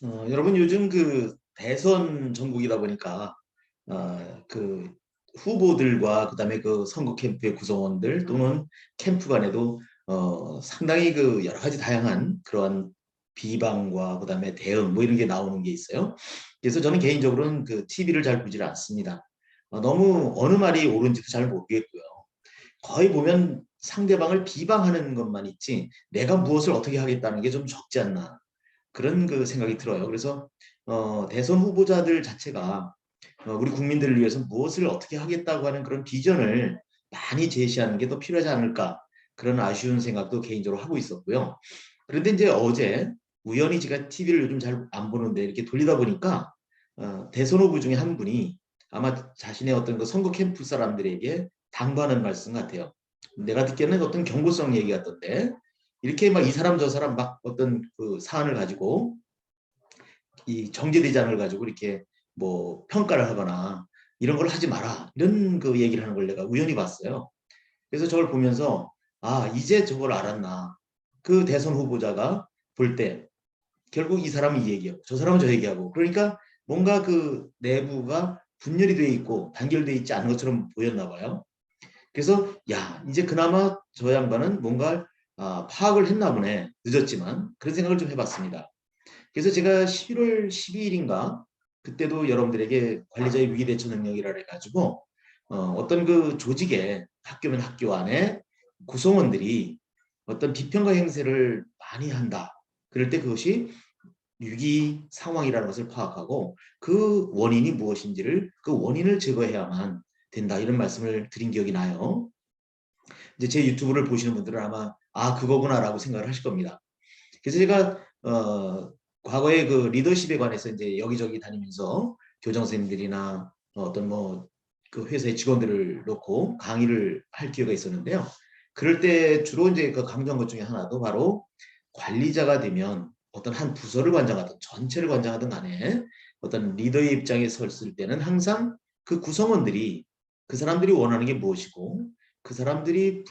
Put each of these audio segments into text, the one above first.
여러분 요즘 그 대선 전국이다 보니까 그 후보들과 그다음에 그 선거 캠프의 구성원들 또는 캠프 간에도 상당히 그 여러 가지 다양한 그러한 비방과 그다음에 대응 뭐 이런 게 나오는 게 있어요. 그래서 저는 개인적으로는 그 TV를 잘 보지를 않습니다. 너무 어느 말이 옳은지도 잘 모르겠고요. 거의 보면 상대방을 비방하는 것만 있지 내가 무엇을 어떻게 하겠다는 게 좀 적지 않나 그런 그 생각이 들어요. 그래서 대선 후보자들 자체가 우리 국민들을 위해서 무엇을 어떻게 하겠다고 하는 그런 비전을 많이 제시하는 게 더 필요하지 않을까 그런 아쉬운 생각도 개인적으로 하고 있었고요. 그런데 이제 어제 우연히 제가 TV를 요즘 잘 안 보는데 이렇게 돌리다 보니까 대선 후보 중에 한 분이 아마 자신의 어떤 그 선거 캠프 사람들에게 당부하는 말씀 같아요. 내가 듣기에는 어떤 경고성 얘기 같던데 이렇게 막 이 사람 저 사람 막 어떤 그 사안을 가지고 이 정제대장을 가지고 이렇게 뭐 평가를 하거나 이런 걸 하지 마라 이런 그 얘기를 하는 걸 내가 우연히 봤어요. 그래서 저걸 보면서 아 이제 저걸 알았나 그 대선 후보자가 볼 때 결국 이 사람은 이 얘기하고 저 사람은 저 얘기하고 그러니까 뭔가 그 내부가 분열이 돼 있고 단결돼 있지 않은 것처럼 보였나 봐요. 그래서 야 이제 그나마 저 양반은 뭔가 파악을 했나 보네 늦었지만 그런 생각을 좀 해봤습니다. 그래서 제가 11월 12일인가 그때도 여러분들에게 관리자의 위기대처 능력이라 해가지고 어떤 그 조직에 학교면 학교 안에 구성원들이 어떤 비평가 행세를 많이 한다. 그럴 때 그것이 위기 상황이라는 것을 파악하고 그 원인이 무엇인지를 그 원인을 제거해야만 된다. 이런 말씀을 드린 기억이 나요. 이제 제 유튜브를 보시는 분들은 아마 그거구나라고 생각을 하실 겁니다. 그래서 제가 과거에 그 리더십에 관해서 이제 여기저기 다니면서 교장 선생님들이나 어떤 뭐 그 회사의 직원들을 놓고 강의를 할 기회가 있었는데요. 그럴 때 주로 이제 그 강조한 것 중에 하나도 바로 관리자가 되면 어떤 한 부서를 관장하든 전체를 관장하든 간에 어떤 리더의 입장에 섰을 때는 항상 그 구성원들이 그 사람들이 원하는 게 무엇이고 그 사람들이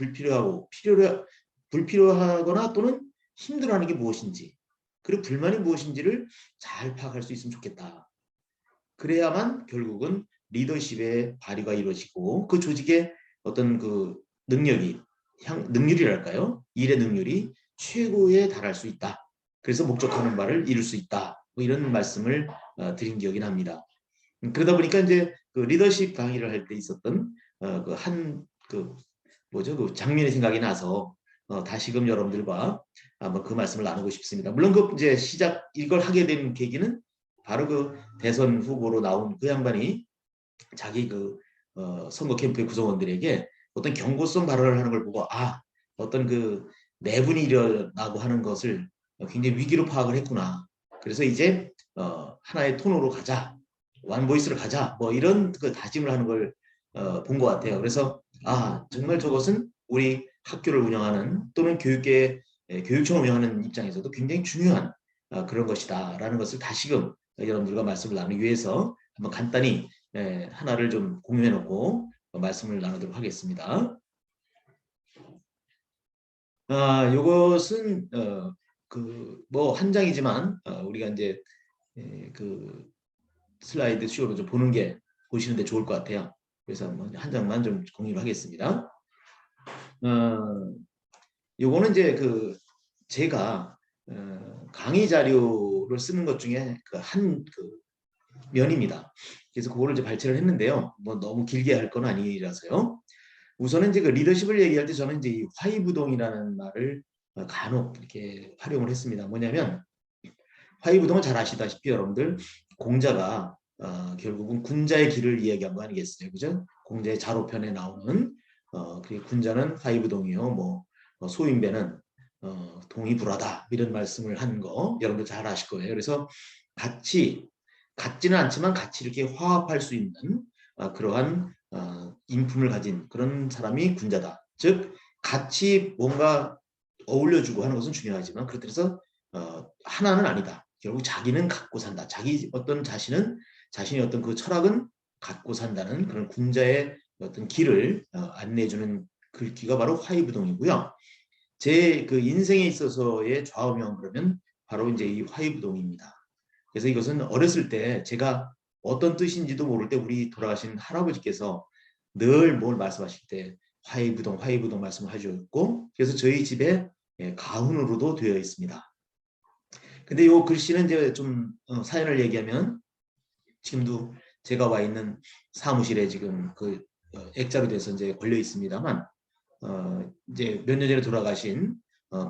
불필요하거나 또는 힘들어하는 게 무엇인지 그리고 불만이 무엇인지를 잘 파악할 수 있으면 좋겠다. 그래야만 결국은 리더십의 발휘가 이루어지고 그 조직의 어떤 그 능력이 능률이랄까요? 일의 능률이 최고에 달할 수 있다. 그래서 목적하는 바를 이룰 수 있다. 뭐 이런 말씀을 드린 기억이 납니다. 그러다 보니까 이제 그 리더십 강의를 할 때 있었던 그한그 뭐죠 그 장면의 생각이 나서 다시금 여러분들과 한번 그 말씀을 나누고 싶습니다. 물론 그 이제 시작 이걸 하게 된 계기는 바로 그 대선 후보로 나온 그 양반이 자기 그 선거 캠프의 구성원들에게 어떤 경고성 발언을 하는 걸 보고 어떤 그 내분이 일어나고 하는 것을 굉장히 위기로 파악을 했구나. 그래서 이제 하나의 톤으로 가자, 원보이스를 가자, 뭐 이런 그 다짐을 하는 걸 본 것 같아요. 그래서 정말 저것은 우리 학교를 운영하는 또는 교육계 교육청을 운영하는 입장에서도 굉장히 중요한 그런 것이다라는 것을 다시금 여러분들과 말씀을 나누기 위해서 한번 간단히 하나를 좀 공유해 놓고 말씀을 나누도록 하겠습니다. 이것은 그 뭐 한 장이지만 우리가 이제 그 슬라이드 쇼로 좀 보는 게 보시는데 좋을 것 같아요. 그래서 한번 한 장만 좀 공유를 하겠습니다. 요거는 이제 그 제가 강의 자료를 쓰는 것 중에 그 한 그 면입니다. 그래서 그거를 이제 발췌를 했는데요. 뭐 너무 길게 할 건 아니라서요. 우선은 이제 그 리더십을 얘기할 때 저는 이제 이 화이부동이라는 말을 간혹 이렇게 활용을 했습니다. 뭐냐면 화이부동은 잘 아시다시피 여러분들 공자가 결국은 군자의 길을 이야기한 거 아니겠어요, 그죠? 공자의 자로편에 나오는 그 군자는 화이부동이요, 뭐 소인배는 동이 불하다 이런 말씀을 한 거 여러분들 잘 아실 거예요. 그래서 같이 같지는 않지만 같이 이렇게 화합할 수 있는 그러한 인품을 가진 그런 사람이 군자다. 즉 같이 뭔가 어울려주고 하는 것은 중요하지만 그렇다고 해서 하나는 아니다. 결국 자기는 갖고 산다. 자기 어떤 자신의 어떤 그 철학은 갖고 산다는 그런 군자의 어떤 길을 안내해주는 글귀가 바로 화이부동이고요. 제 그 인생에 있어서의 좌우명 그러면 바로 이제 이 화이부동입니다. 그래서 이것은 어렸을 때 제가 어떤 뜻인지도 모를 때 우리 돌아가신 할아버지께서 늘 뭘 말씀하실 때 화이부동 화이부동 말씀을 하셨고, 그래서 저희 집에 가훈으로도 되어 있습니다. 근데 요 글씨는 이제 좀 사연을 얘기하면 지금도 제가 와 있는 사무실에 지금 그 액자로 돼서 이제 걸려 있습니다만, 이제 몇 년 전에 돌아가신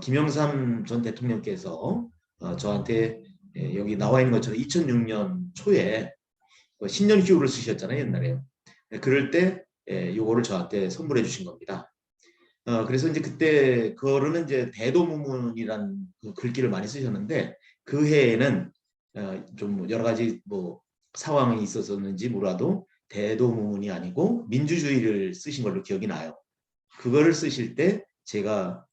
김영삼 전 대통령께서 저한테 여기 나와 있는 것처럼 2006년 초에 신년 휴를 쓰셨잖아요, 옛날에. 그럴 때 요거를 저한테 선물해 주신 겁니다. 그래서 이제 그때 그거는 이제 대도무문이라는 그 글귀를 많이 쓰셨는데, 그 해에는 좀 여러 가지 뭐 상황이 있었었는지 몰라도 대도무문이 아니고 민주주의를 쓰신 걸로 기억이 나요. 그거를 쓰실 때 제가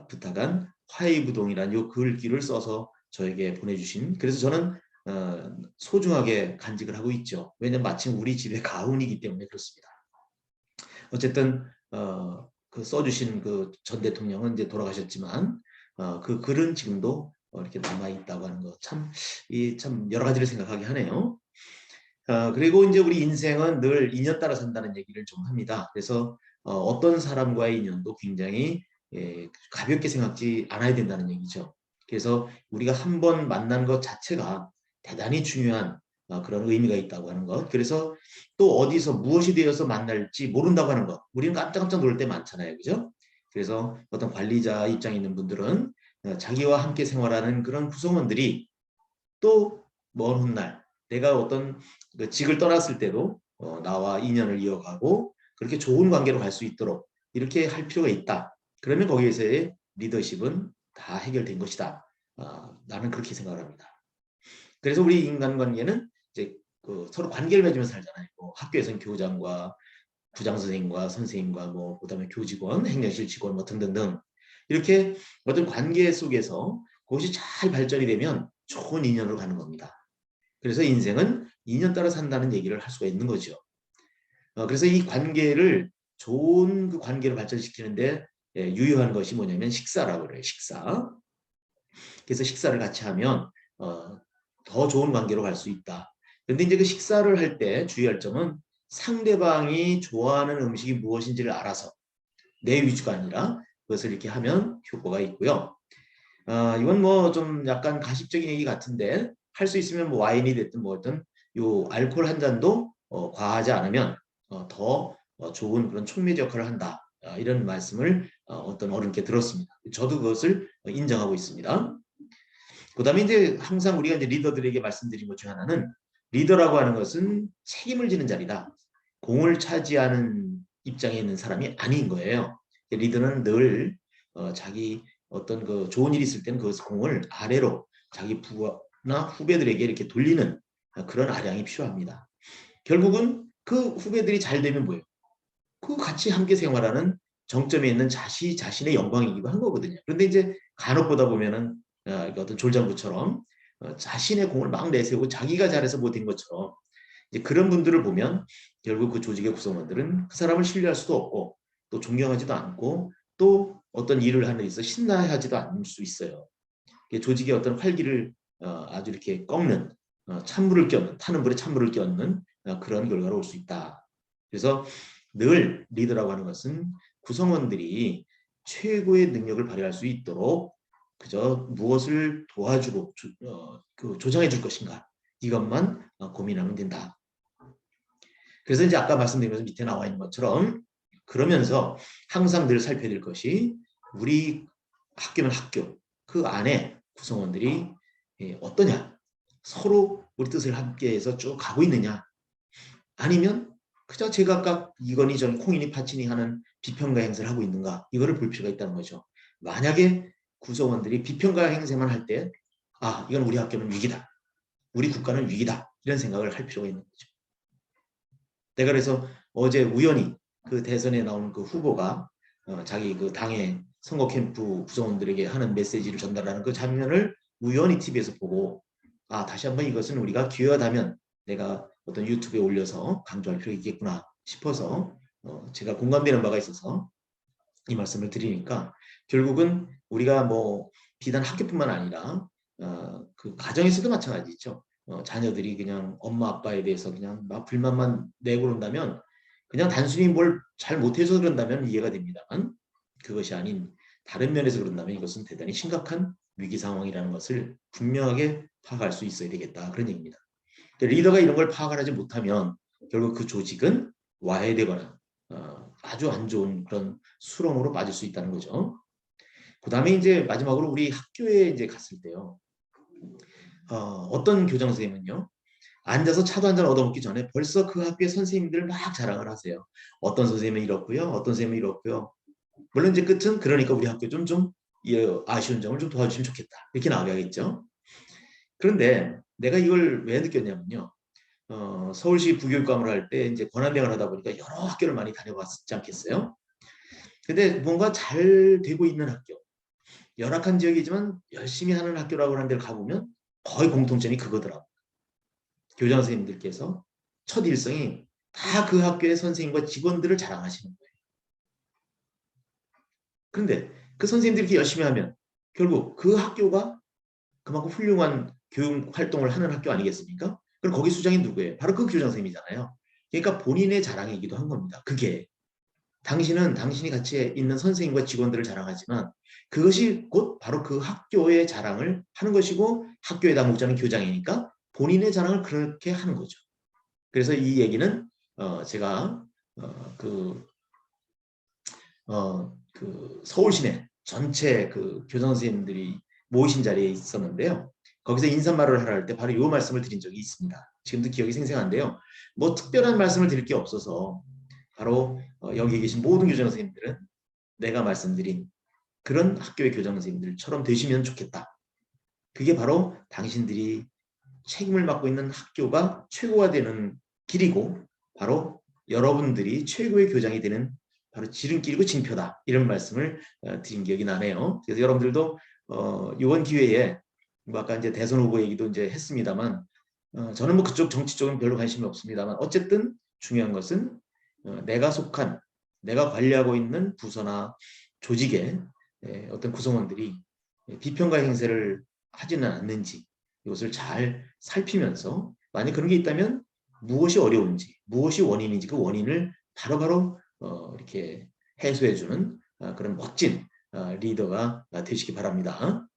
부탁한 화이부동이라는 요 글귀를 써서 저에게 보내주신, 그래서 저는 소중하게 간직을 하고 있죠. 왜냐면 마침 우리 집의 가훈이기 때문에 그렇습니다. 어쨌든 그 써주신 그 전 대통령은 이제 돌아가셨지만 그 글은 지금도 이렇게 남아 있다고 하는 거 참 여러 가지를 생각하게 하네요. 그리고 이제 우리 인생은 늘 인연 따라 산다는 얘기를 좀 합니다. 그래서 어떤 사람과의 인연도 굉장히 가볍게 생각지 않아야 된다는 얘기죠. 그래서 우리가 한 번 만난 것 자체가 대단히 중요한 그런 의미가 있다고 하는 것. 그래서 또 어디서 무엇이 되어서 만날지 모른다고 하는 것. 우리는 깜짝깜짝 놀랄 때 많잖아요. 그죠? 그래서 어떤 관리자 입장에 있는 분들은 자기와 함께 생활하는 그런 구성원들이 또 먼 훗날 내가 어떤 그 직을 떠났을 때도 나와 인연을 이어가고 그렇게 좋은 관계로 갈 수 있도록 이렇게 할 필요가 있다. 그러면 거기에서의 리더십은 다 해결된 것이다. 나는 그렇게 생각을 합니다. 그래서 우리 인간관계는 이제 그 서로 관계를 맺으면서 살잖아요. 뭐 학교에서는 교장과 부장 선생님과 선생님과 뭐 그다음에 교직원, 행정실 직원 뭐 등등등 이렇게 어떤 관계 속에서 그것이 잘 발전이 되면 좋은 인연으로 가는 겁니다. 그래서 인생은 인연 따라 산다는 얘기를 할 수가 있는 거죠. 그래서 이 관계를 좋은 그 관계를 발전시키는데 유효한 것이 뭐냐면 식사라고 그래요. 식사. 그래서 식사를 같이 하면 더 좋은 관계로 갈 수 있다. 그런데 이제 그 식사를 할 때 주의할 점은 상대방이 좋아하는 음식이 무엇인지를 알아서 내 위주가 아니라 그것을 이렇게 하면 효과가 있고요. 이건 뭐 좀 약간 가식적인 얘기 같은데 할 수 있으면 뭐 와인이 됐든 뭐든 요 알코올 한 잔도 과하지 않으면 더 좋은 그런 촉매제 역할을 한다. 이런 말씀을 어떤 어른께 들었습니다. 저도 그것을 인정하고 있습니다. 그다음에 이제 항상 우리가 이제 리더들에게 말씀드린 것 중 하나는 리더라고 하는 것은 책임을 지는 자리다. 공을 차지하는 입장에 있는 사람이 아닌 거예요. 리더는 늘 자기 어떤 그 좋은 일이 있을 때는 그 공을 아래로 자기 부하나 후배들에게 이렇게 돌리는 그런 아량이 필요합니다. 결국은 그 후배들이 잘 되면 뭐예요? 그 같이 함께 생활하는 정점에 있는 자신의 영광이기도 한 거거든요. 그런데 이제 간혹 보다 보면은 어떤 졸장부처럼 자신의 공을 막 내세우고 자기가 잘해서 못된 것처럼 이제 그런 분들을 보면 결국 그 조직의 구성원들은 그 사람을 신뢰할 수도 없고 또 존경하지도 않고 또 어떤 일을 하는 데 있어 신뢰하지도 않을 수 있어요. 조직의 어떤 활기를 아주 이렇게 꺾는 찬물을 껴는 타는 불에 찬물을 껴는 그런 결과로 올 수 있다. 그래서 늘 리더라고 하는 것은 구성원들이 최고의 능력을 발휘할 수 있도록 그저 무엇을 도와주고 조정해 줄 것인가 이것만 고민하면 된다. 그래서 이제 아까 말씀드린 것처럼 밑에 나와 있는 것처럼 그러면서 항상 늘 살펴야 될 것이 우리 학교면 학교 그 안에 구성원들이 어떠냐 서로 우리 뜻을 함께해서 쭉 가고 있느냐 아니면 그저 제각각 이건희 전 콩이니 파치니 하는 비평가 행세를 하고 있는가 이거를 볼 필요가 있다는 거죠. 만약에 구성원들이 비평가 행세만 할 때 이건 우리 학교는 위기다. 우리 국가는 위기다. 이런 생각을 할 필요가 있는 거죠. 내가 그래서 어제 우연히 그 대선에 나온 그 후보가 자기 그 당의 선거 캠프 구성원들에게 하는 메시지를 전달하는 그 장면을 우연히 TV에서 보고 다시 한번 이것은 우리가 기회가 되면 내가 어떤 유튜브에 올려서 강조할 필요가 있겠구나 싶어서 제가 공감되는 바가 있어서 이 말씀을 드리니까 결국은 우리가 뭐 비단 학교뿐만 아니라 그 가정에서도 마찬가지죠. 자녀들이 그냥 엄마 아빠에 대해서 그냥 막 불만만 내고 그런다면 그냥 단순히 뭘 잘 못해서 그런다면 이해가 됩니다만 그것이 아닌 다른 면에서 그런다면 이것은 대단히 심각한 위기 상황이라는 것을 분명하게 파악할 수 있어야 되겠다. 그런 얘기입니다. 리더가 이런 걸 파악을 하지 못하면 결국 그 조직은 와해되거나 아주 안 좋은 그런 수렁으로 빠질 수 있다는 거죠. 그 다음에 이제 마지막으로 우리 학교에 이제 갔을 때요. 어떤 교장 선생님은요. 앉아서 차도 한잔 얻어먹기 전에 벌써 그 학교의 선생님들을 막 자랑을 하세요. 어떤 선생님은 이렇고요. 어떤 선생님은 이렇고요. 물론 이제 끝은 그러니까 우리 학교 좀 아쉬운 점을 좀 도와주시면 좋겠다. 이렇게 나가겠죠. 그런데 내가 이걸 왜 느꼈냐면요. 서울시 부교육감을 할 때 이제 권한대행을 하다 보니까 여러 학교를 많이 다녀봤지 않겠어요? 근데 뭔가 잘 되고 있는 학교, 열악한 지역이지만 열심히 하는 학교라고 하는 데를 가보면 거의 공통점이 그거더라고요. 교장 선생님들께서 첫 일성이 다 그 학교의 선생님과 직원들을 자랑하시는 거예요. 그런데 그 선생님들이 이렇게 열심히 하면 결국 그 학교가 그만큼 훌륭한 교육 활동을 하는 학교 아니겠습니까? 그럼 거기 수장이 누구예요? 바로 그 교장 선생님이잖아요. 그러니까 본인의 자랑이기도 한 겁니다. 그게 당신은 당신이 같이 있는 선생님과 직원들을 자랑하지만 그것이 곧 바로 그 학교의 자랑을 하는 것이고 학교의 당국자는 교장이니까 본인의 자랑을 그렇게 하는 거죠. 그래서 이 얘기는 제가 그, 그 서울시내 전체 그 교장 선생님들이 모이신 자리에 있었는데요. 거기서 인사말을 하라 할 때 바로 이 말씀을 드린 적이 있습니다. 지금도 기억이 생생한데요. 뭐 특별한 말씀을 드릴 게 없어서 바로 여기 계신 모든 교장 선생님들은 내가 말씀드린 그런 학교의 교장 선생님들처럼 되시면 좋겠다. 그게 바로 당신들이 책임을 맡고 있는 학교가 최고가 되는 길이고 바로 여러분들이 최고의 교장이 되는 바로 지름길이고 징표다. 이런 말씀을 드린 기억이 나네요. 그래서 여러분들도 이번 기회에 뭐 아까 이제 대선 후보 얘기도 이제 했습니다만 저는 뭐 그쪽 정치 쪽은 별로 관심이 없습니다만 어쨌든 중요한 것은 내가 속한 내가 관리하고 있는 부서나 조직의 어떤 구성원들이 비평가 행세를 하지는 않는지 이것을 잘 살피면서 만약 그런 게 있다면 무엇이 어려운지 무엇이 원인인지 그 원인을 바로바로 이렇게 해소해주는 그런 멋진 리더가 되시기 바랍니다.